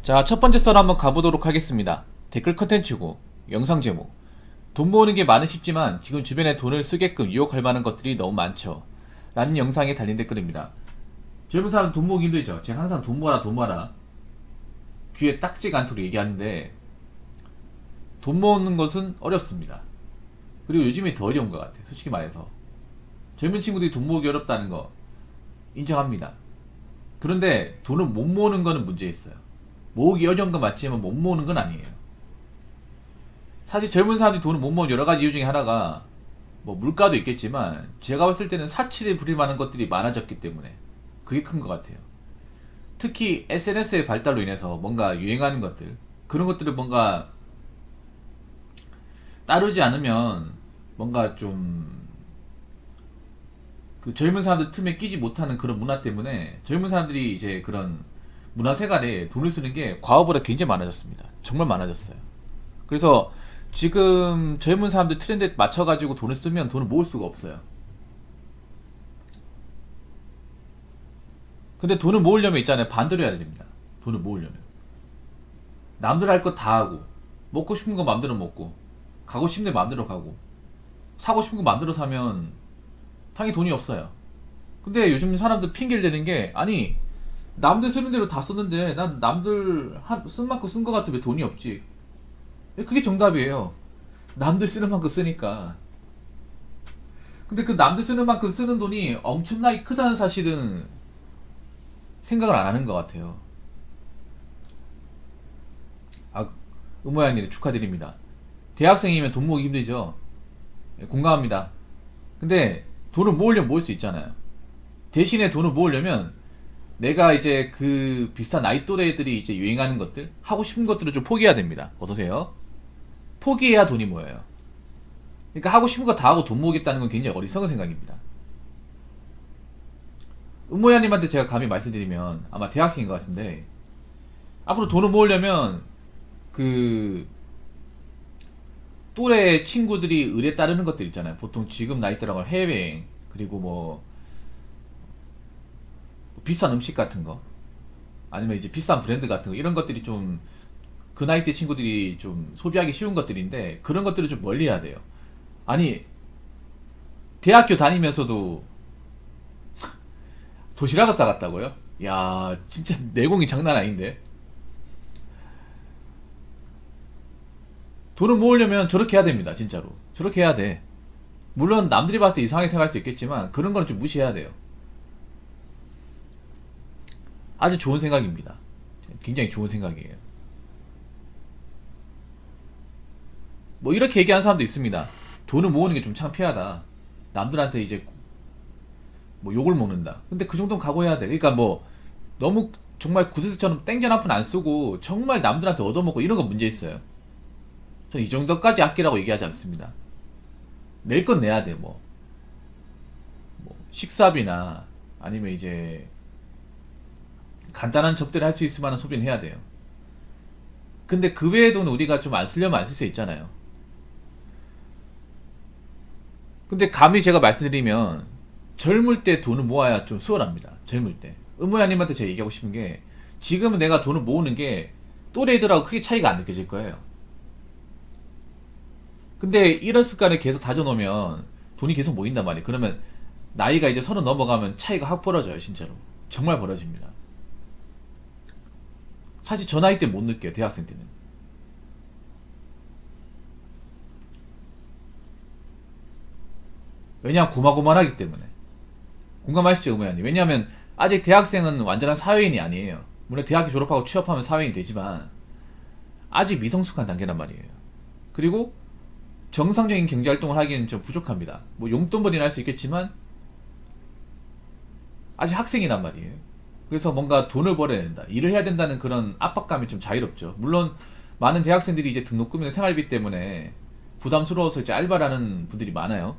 자, 첫 번째 썰 한번 가보도록 하겠습니다. 댓글 컨텐츠고, 영상 제목. 돈 모으는 게 많은 쉽지만 지금 주변에 돈을 쓰게끔 유혹할 만한 것들이 너무 많죠. 라는 영상에 달린 댓글입니다. 젊은 사람 돈 모으기 힘들죠. 제가 항상 돈 모아라, 돈 모아라. 귀에 딱지가 않도록 얘기하는데, 돈 모으는 것은 어렵습니다. 그리고 요즘에 더 어려운 것 같아요. 솔직히 말해서. 젊은 친구들이 돈 모으기 어렵다는 거 인정합니다. 그런데 돈을 못 모으는 거는 문제 있어요. 모으기 어려운 건 맞지만 못 모으는 건 아니에요. 사실 젊은 사람들이 돈을 못 모으는 여러 가지 이유 중에 하나가 뭐 물가도 있겠지만 제가 봤을 때는 사치를 부릴 만한 것들이 많아졌기 때문에 그게 큰 것 같아요. 특히 SNS의 발달로 인해서 뭔가 유행하는 것들 그런 것들을 뭔가 따르지 않으면 뭔가 좀 그 젊은 사람들 틈에 끼지 못하는 그런 문화 때문에 젊은 사람들이 이제 그런 문화 생활에 돈을 쓰는 게 과거보다 굉장히 많아졌습니다. 정말 많아졌어요. 그래서 지금 젊은 사람들 트렌드에 맞춰가지고 돈을 쓰면 돈을 모을 수가 없어요. 근데 돈을 모으려면 있잖아요. 반대로 해야 됩니다. 돈을 모으려면. 남들 할 거 다 하고, 먹고 싶은 거 마음대로 먹고, 가고 싶은 데 마음대로 가고, 사고 싶은 거 마음대로 사면 당연히 돈이 없어요. 근데 요즘 사람들 핑계를 대는 게, 아니, 남들 쓰는 대로 다 썼는데, 난 남들 쓴 만큼 쓴 거 같으면 왜 돈이 없지? 그게 정답이에요. 남들 쓰는 만큼 쓰니까. 근데 그 남들 쓰는 만큼 쓰는 돈이 엄청나게 크다는 사실은 생각을 안 하는 것 같아요. 아, 의모양님 축하드립니다. 대학생이면 돈 모으기 힘들죠? 예, 공감합니다. 근데 돈을 모으려면 모을 수 있잖아요. 대신에 돈을 모으려면 내가 이제 그 비슷한 나이 또래들이 이제 유행하는 것들, 하고 싶은 것들을 좀 포기해야 됩니다. 어서오세요. 포기해야 돈이 모여요. 그러니까 하고 싶은 거 다 하고 돈 모으겠다는 건 굉장히 어리석은 생각입니다. 은모야님한테 제가 감히 말씀드리면 아마 대학생인 것 같은데 앞으로 돈을 모으려면 그 또래 친구들이 의뢰 따르는 것들 있잖아요. 보통 지금 나이대라고 해외여행 그리고 뭐 비싼 음식 같은 거 아니면 이제 비싼 브랜드 같은 거 이런 것들이 좀 그 나이대 친구들이 좀 소비하기 쉬운 것들인데 그런 것들을 좀 멀리 해야 돼요. 아니 대학교 다니면서도 도시락을 싸갔다고요? 야 진짜 내공이 장난 아닌데. 돈을 모으려면 저렇게 해야 됩니다. 진짜로 저렇게 해야 돼. 물론 남들이 봤을 때 이상하게 생각할 수 있겠지만 그런 거는 좀 무시해야 돼요. 아주 좋은 생각입니다. 굉장히 좋은 생각이에요. 뭐 이렇게 얘기하는 사람도 있습니다. 돈을 모으는 게 좀 창피하다. 남들한테 이제 뭐 욕을 먹는다. 근데 그 정도는 각오해야 돼. 그러니까 뭐 너무 정말 구두쇠처럼 땡전 한 푼 안 쓰고 정말 남들한테 얻어먹고 이런 건 문제 있어요. 전 이 정도까지 아끼라고 얘기하지 않습니다. 낼 건 내야 돼. 뭐 식사비나 아니면 이제 간단한 접대를 할 수 있을 만한 소비는 해야 돼요. 근데 그 외의 돈은 우리가 좀 안 쓰려면 안 쓸 수 있잖아요. 근데 감히 제가 말씀드리면 젊을 때 돈을 모아야 좀 수월합니다. 젊을 때. 의무야님한테 제가 얘기하고 싶은 게 지금은 내가 돈을 모으는 게 또래들하고 크게 차이가 안 느껴질 거예요. 근데 이런 습관을 계속 다져놓으면 돈이 계속 모인단 말이에요. 그러면 나이가 이제 30 넘어가면 차이가 확 벌어져요. 진짜로. 정말 벌어집니다. 사실 저 나이 때 못 느껴요. 대학생 때는. 왜냐하면 고만고만하기 때문에. 공감하시죠, 의무야님? 왜냐하면 아직 대학생은 완전한 사회인이 아니에요. 물론 대학교 졸업하고 취업하면 사회인이 되지만 아직 미성숙한 단계란 말이에요. 그리고 정상적인 경제활동을 하기에는 좀 부족합니다. 뭐 용돈벌이는 할 수 있겠지만 아직 학생이란 말이에요. 그래서 뭔가 돈을 벌어야 된다. 일을 해야 된다는 그런 압박감이 좀 자유롭죠. 물론 많은 대학생들이 이제 등록금이나 생활비 때문에 부담스러워서 이제 알바라는 분들이 많아요.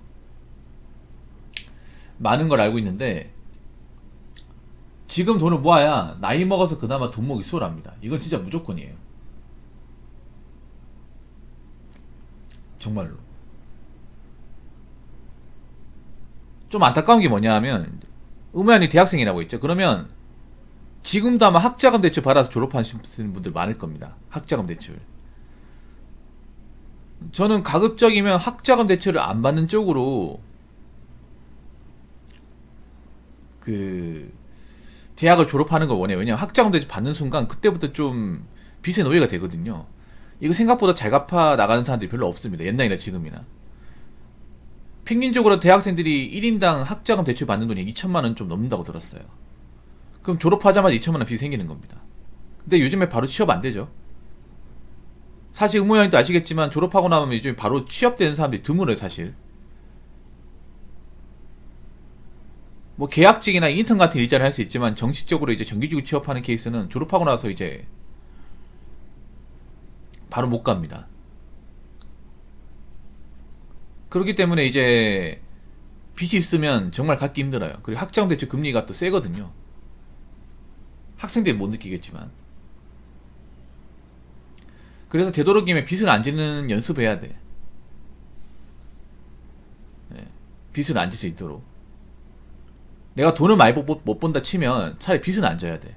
많은 걸 알고 있는데 지금 돈을 모아야 나이 먹어서 그나마 돈 모으기 수월합니다. 이건 진짜 무조건이에요. 정말로. 좀 안타까운 게 뭐냐 하면 의무연이 대학생이라고 했죠. 그러면 지금도 아마 학자금 대출 받아서 졸업하시는 분들 많을 겁니다. 학자금 대출. 저는 가급적이면 학자금 대출을 안 받는 쪽으로 그 대학을 졸업하는 걸 원해요. 왜냐면 학자금 대출 받는 순간 그때부터 좀 빚의 노예가 되거든요. 이거 생각보다 잘 갚아 나가는 사람들이 별로 없습니다. 옛날이나 지금이나. 평균적으로 대학생들이 1인당 학자금 대출 받는 돈이 2천만 원 좀 넘는다고 들었어요. 그럼 졸업하자마자 2천만 원 빚이 생기는 겁니다. 근데 요즘에 바로 취업 안 되죠. 사실 의무형님도 아시겠지만 졸업하고 나면 요즘에 바로 취업되는 사람들이 드물어요, 사실. 뭐 계약직이나 인턴 같은 일자리를 할 수 있지만 정식적으로 이제 정규직으로 취업하는 케이스는 졸업하고 나서 이제 바로 못 갑니다. 그렇기 때문에 이제 빚이 있으면 정말 갚기 힘들어요. 그리고 학자금 대출 금리가 또 세거든요. 학생들이 못 느끼겠지만. 그래서 되도록이면 빚을 안 지는 연습해야 돼. 예, 빚을 안 질 수 있도록. 내가 돈을 많이 못 번다 치면 차라리 빚은 안 져야 돼.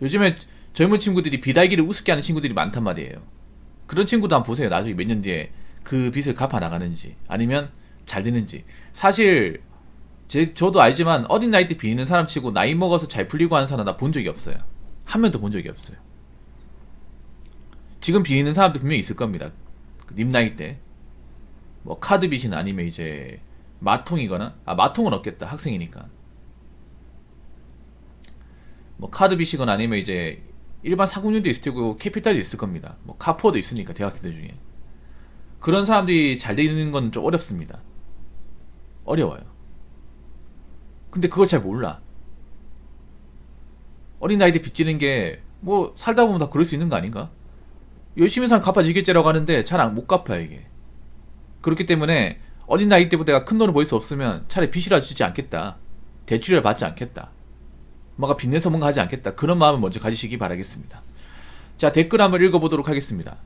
요즘에 젊은 친구들이 빚 알기를 우습게 하는 친구들이 많단 말이에요. 그런 친구도 한번 보세요. 나중에 몇 년 뒤에 그 빚을 갚아 나가는지 아니면 잘 되는지. 사실 저도 알지만 어린 나이 때 빚는 사람 치고 나이 먹어서 잘 풀리고 하는 사람 나 본 적이 없어요. 한 명도 본 적이 없어요. 지금 빚는 사람도 분명히 있을 겁니다. 님 나이 때. 뭐 카드 빚이나 아니면 이제 마통이거나, 마통은 없겠다. 학생이니까. 뭐 카드 빚이거나 아니면 이제 일반 사금융도 있을 테고 캐피탈도 있을 겁니다. 뭐 카푸어도 있으니까 대학생들 중에. 그런 사람들이 잘 되는 건 좀 어렵습니다. 어려워요. 근데 그걸 잘 몰라. 어린 나이 때 빚지는 게 뭐 살다 보면 다 그럴 수 있는 거 아닌가? 열심히 살면 갚아지겠지라고 하는데 잘 못 갚아요, 이게. 그렇기 때문에 어린 나이 때부터 내가 큰 돈을 벌 수 없으면 차라리 빚이라도 주지 않겠다. 대출을 받지 않겠다. 뭔가 빚내서 뭔가 하지 않겠다. 그런 마음을 먼저 가지시기 바라겠습니다. 자, 댓글 한번 읽어보도록 하겠습니다.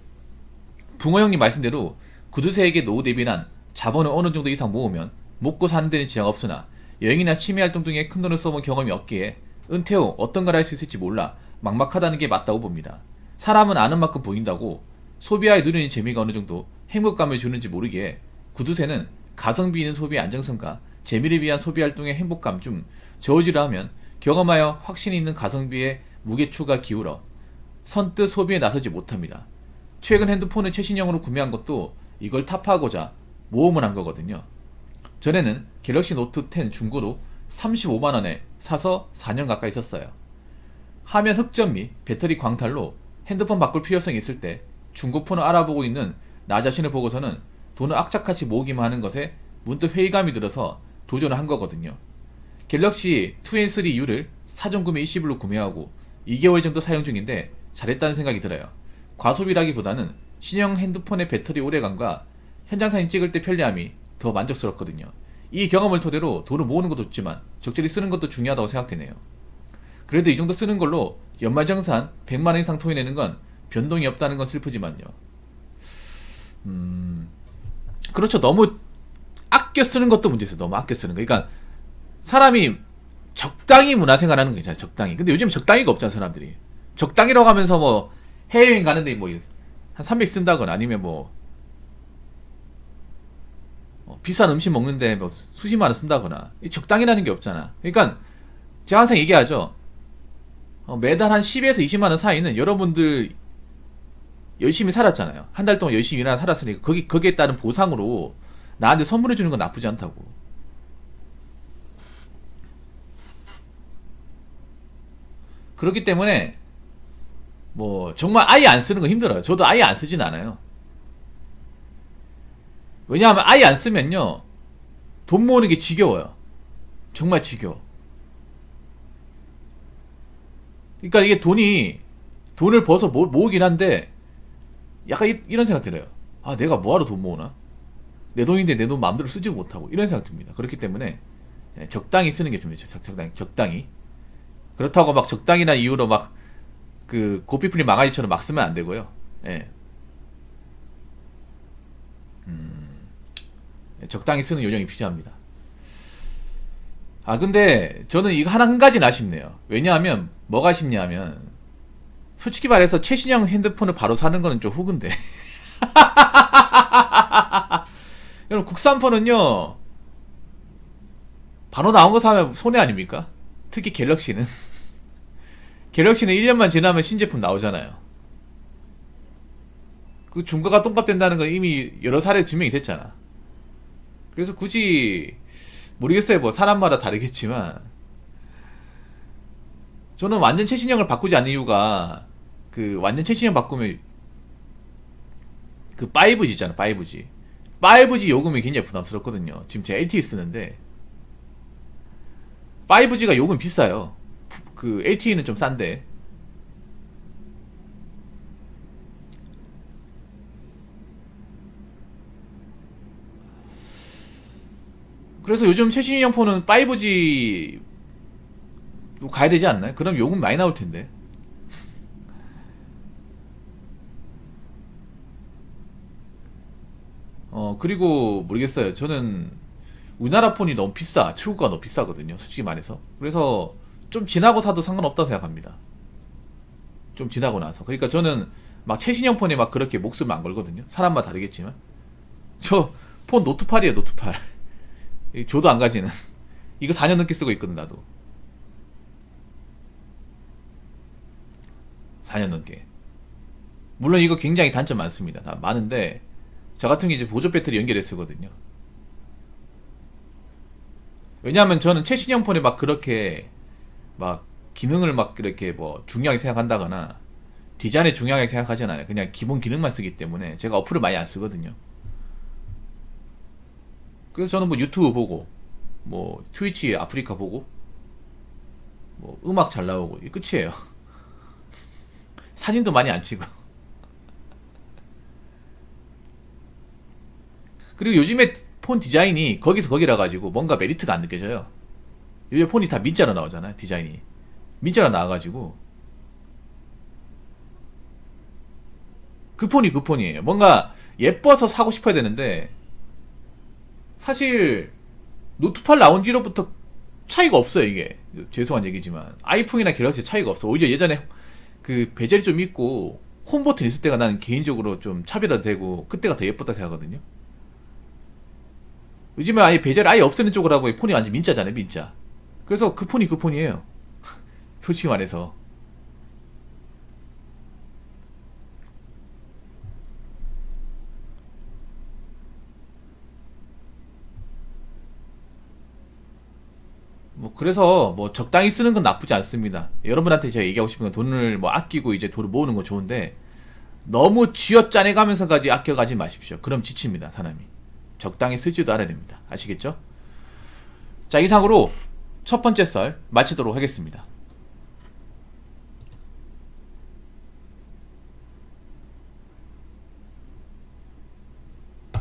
붕어 형님 말씀대로 구두쇠에게 노후 대비난 자본을 어느 정도 이상 모으면 먹고 사는 데는 지장 없으나 여행이나 취미활동 등에 큰 돈을 써본 경험이 없기에 은퇴 후 어떤 걸 할 수 있을지 몰라 막막하다는 게 맞다고 봅니다. 사람은 아는 만큼 보인다고 소비하에 누리는 재미가 어느 정도 행복감을 주는지 모르기에 구두쇠는 가성비 있는 소비의 안정성과 재미를 위한 소비활동의 행복감 중 저울질을 하면 경험하여 확신이 있는 가성비에 무게추가 기울어 선뜻 소비에 나서지 못합니다. 최근 핸드폰을 최신형으로 구매한 것도 이걸 타파하고자 모험을 한 거거든요. 전에는 갤럭시 노트 10 중고로 35만원에 사서 4년 가까이 썼어요. 화면 흑점 및 배터리 광탈로 핸드폰 바꿀 필요성이 있을 때 중고폰을 알아보고 있는 나 자신을 보고서는 돈을 악착같이 모으기만 하는 것에 문득 회의감이 들어서 도전을 한 거거든요. 갤럭시 2N3U를 사전 구매 20일로 구매하고 2개월 정도 사용 중인데 잘했다는 생각이 들어요. 과소비라기보다는 신형 핸드폰의 배터리 오래감과 현장 사진 찍을 때 편리함이 더 만족스럽거든요. 이 경험을 토대로 돈을 모으는 것도 좋지만 적절히 쓰는 것도 중요하다고 생각되네요. 그래도 이 정도 쓰는 걸로 연말정산 100만원 이상 토해내는 건 변동이 없다는 건 슬프지만요. 그렇죠. 너무 아껴 쓰는 것도 문제있어요. 너무 아껴 쓰는 거. 그러니까 사람이 적당히 문화생활 하는 거 괜찮아요. 적당히. 근데 요즘 적당히가 없잖아, 사람들이. 적당히라고 하면서 뭐 해외여행 가는데 뭐 한 300 쓴다거나 아니면 뭐 비싼 음식 먹는데 뭐 수십만 원 쓴다거나. 이 적당히라는 게 없잖아. 그러니까 제가 항상 얘기하죠. 매달 한 10에서 20만 원 사이는 여러분들 열심히 살았잖아요. 한 달 동안 열심히 일하나 살았으니까 거기에 따른 보상으로 나한테 선물해 주는 건 나쁘지 않다고. 그렇기 때문에 뭐 정말 아예 안 쓰는 거 힘들어요. 저도 아예 안 쓰진 않아요. 왜냐하면 아예 안 쓰면요 돈 모으는 게 지겨워요. 정말 지겨워. 그러니까 이게 돈을 벌어서 모으긴 한데 약간 이런 생각 들어요. 아, 내가 뭐하러 돈 모으나? 내 돈인데 내 돈 마음대로 쓰지 못하고 이런 생각 듭니다. 그렇기 때문에 적당히 쓰는 게 중요해요. 적당히. 그렇다고 막 적당이나 이유로 막 그 고삐풀린 망아지처럼 막 쓰면 안 되고요. 예. 적당히 쓰는 요령이 필요합니다. 아, 근데 저는 이거 한 가지는 아쉽네요. 왜냐하면 뭐가 아쉽냐면 솔직히 말해서 최신형 핸드폰을 바로 사는 거는 좀 호근데. 여러분 국산폰은요 바로 나온 거 사면 손해 아닙니까? 특히 갤럭시는 갤럭시는 1년만 지나면 신제품 나오잖아요. 그 중고가 똥값 된다는 건 이미 여러 사례 증명이 됐잖아. 그래서 굳이 모르겠어요. 뭐 사람마다 다르겠지만 저는 완전 최신형을 바꾸지 않는 이유가 그 완전 최신형 바꾸면 그 5G 있잖아. 5G 5G 요금이 굉장히 부담스럽거든요. 지금 제가 LTE 쓰는데 5G가 요금 비싸요. 그 LTE는 좀 싼데. 그래서 요즘 최신형 폰은 5G 가야 되지 않나요? 그럼 요금 많이 나올 텐데. 그리고 모르겠어요. 저는 우리나라 폰이 너무 비싸. 출고가 너무 비싸거든요. 솔직히 말해서. 그래서 좀 지나고 사도 상관없다고 생각합니다. 좀 지나고 나서. 그러니까 저는 막 최신형 폰에 막 그렇게 목숨을 안 걸거든요. 사람마다 다르겠지만. 저 폰 노트 8이에요, 노트 8. 줘도 안 가지는. 이거 4년 넘게 쓰고 있거든, 나도. 4년 넘게. 물론 이거 굉장히 단점 많습니다. 다 많은데, 저 같은 게 이제 보조 배터리 연결해 쓰거든요. 왜냐하면 저는 최신형 폰에 막 그렇게 막 기능을 막 이렇게 뭐 중요하게 생각한다거나 디자인을 중요하게 생각하지 않아요. 그냥 기본 기능만 쓰기 때문에 제가 어플을 많이 안 쓰거든요. 그래서 저는 뭐 유튜브 보고 뭐 트위치 아프리카 보고 뭐 음악 잘 나오고 이 끝이에요. 사진도 많이 안 찍어. 그리고 요즘에 폰 디자인이 거기서 거기라 가지고 뭔가 메리트가 안 느껴져요. 요즘 폰이 다 민자로 나오잖아요. 디자인이 민자로 나와가지고 그 폰이 그 폰이에요. 뭔가 예뻐서 사고 싶어야 되는데 사실 노트 8 나온 뒤로부터 차이가 없어요. 이게 죄송한 얘기지만 아이폰이나 갤럭시 차이가 없어. 오히려 예전에 그 베젤이 좀 있고 홈 버튼 있을 때가 나는 개인적으로 좀 차별화되고 그때가 더 예뻤다 생각하거든요. 요즘에 아예 베젤 아예 없애는 쪽으로 하고 폰이 완전 민자잖아요. 민자. 그래서 그 폰이 그 폰이에요. 솔직히 말해서. 뭐 그래서 뭐 적당히 쓰는 건 나쁘지 않습니다. 여러분한테 제가 얘기하고 싶은 건 돈을 뭐 아끼고 이제 돈을 모으는 건 좋은데 너무 쥐어짜내 가면서까지 아껴가지 마십시오. 그럼 지칩니다, 사람이. 적당히 쓰지도 않아야 됩니다. 아시겠죠? 자, 이상으로 첫 번째 썰 마치도록 하겠습니다.